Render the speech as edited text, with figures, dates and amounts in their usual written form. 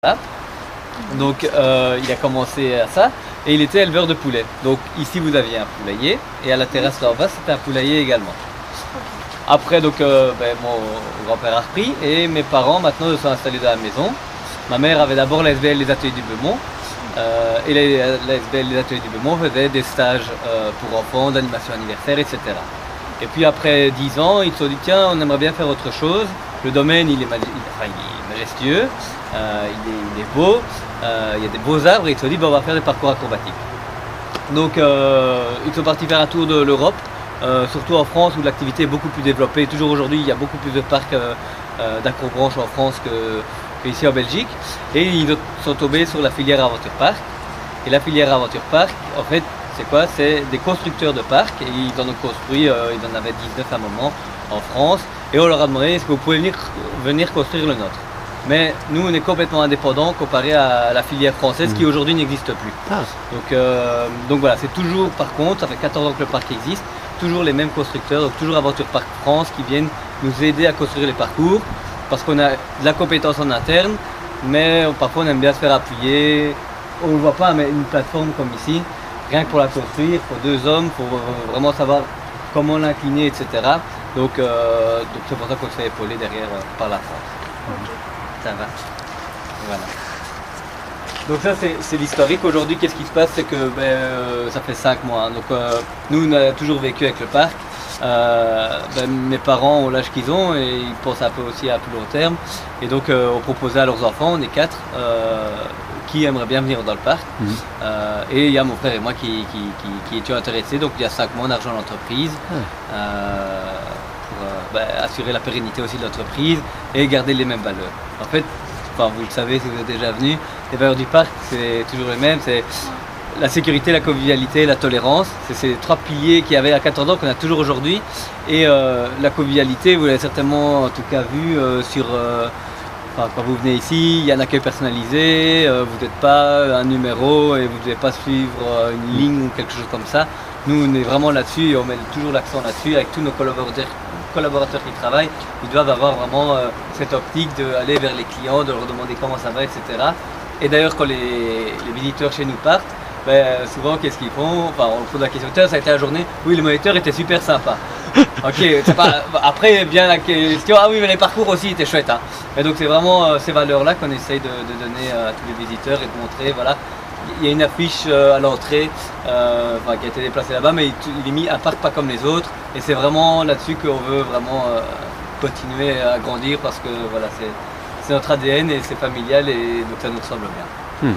Voilà. Donc il a commencé à ça et il était éleveur de poulets. Donc ici vous aviez un poulailler et à la terrasse là en bas c'était un poulailler également. Après donc mon grand-père a repris et mes parents maintenant se sont installés dans la maison. Ma mère avait d'abord la SBL les Ateliers du Beumont et la SBL les Ateliers du Beumont faisait des stages pour enfants, d'animation anniversaire, etc. Et puis après 10 ans, ils se sont dit tiens on aimerait bien faire autre chose. Le domaine il est majestueux, il est beau, il y a des beaux arbres et ils se sont dit on va faire des parcours acrobatiques. Donc ils sont partis faire un tour de l'Europe, surtout en France où l'activité est beaucoup plus développée. Toujours aujourd'hui il y a beaucoup plus de parcs d'acrobranche en France qu'ici en Belgique. Et ils sont tombés sur la filière Aventure Park. Et la filière Aventure Park, en fait, c'est quoi? C'est des constructeurs de parcs et ils en ont construit, ils en avaient 19 à un moment en France. Et on leur a demandé est-ce que vous pouvez venir construire le nôtre. Mais nous on est complètement indépendants comparé à la filière française qui aujourd'hui n'existe plus. Ah. Donc voilà, c'est toujours par contre, ça fait 14 ans que le parc existe, toujours les mêmes constructeurs, donc toujours Aventure Park France qui viennent nous aider à construire les parcours parce qu'on a de la compétence en interne, mais parfois on aime bien se faire appuyer. On ne voit pas, mais une plateforme comme ici, rien que pour la construire, il faut 2 hommes, il faut vraiment savoir comment l'incliner, etc. Donc c'est pour ça qu'on se fait épauler derrière par la France. Okay. Ça va. Voilà. Donc ça c'est l'historique. Aujourd'hui qu'est-ce qui se passe, c'est que ça fait 5 mois. Hein. Donc nous on a toujours vécu avec le parc. Mes parents ont l'âge qu'ils ont et ils pensent un peu aussi à plus long terme. Et donc on proposait à leurs enfants, on est 4, qui aimeraient bien venir dans le parc. Et il y a mon frère et moi qui étions intéressés. Donc il y a 5 mois on a rejoint l'entreprise. Pour assurer la pérennité aussi de l'entreprise et garder les mêmes valeurs. En fait, vous le savez si vous êtes déjà venu, les valeurs du parc c'est toujours les mêmes, c'est la sécurité, la convivialité, la tolérance. C'est ces 3 piliers qu'il y avait à 14 ans qu'on a toujours aujourd'hui. Et la convivialité, vous l'avez certainement en tout cas vu quand vous venez ici, il y a un accueil personnalisé, vous n'êtes pas un numéro et vous ne devez pas suivre une ligne ou quelque chose comme ça. Nous on est vraiment là-dessus et on met toujours l'accent là-dessus avec tous nos collaborateurs qui travaillent. Ils doivent avoir vraiment cette optique d'aller vers les clients, de leur demander comment ça va, etc. Et d'ailleurs quand les visiteurs chez nous partent, souvent qu'est-ce qu'ils font? On pose la question, ça a été la journée, oui le moniteur était super sympa. Ok, après vient la question, ah oui mais les parcours aussi étaient chouettes. Hein. Et donc c'est vraiment ces valeurs-là qu'on essaye de donner à tous les visiteurs et de montrer, voilà. Il y a une affiche à l'entrée qui a été déplacée là-bas, mais il est mis un parc pas comme les autres. Et c'est vraiment là-dessus qu'on veut vraiment continuer à grandir parce que voilà, c'est notre ADN et c'est familial et donc ça nous ressemble bien.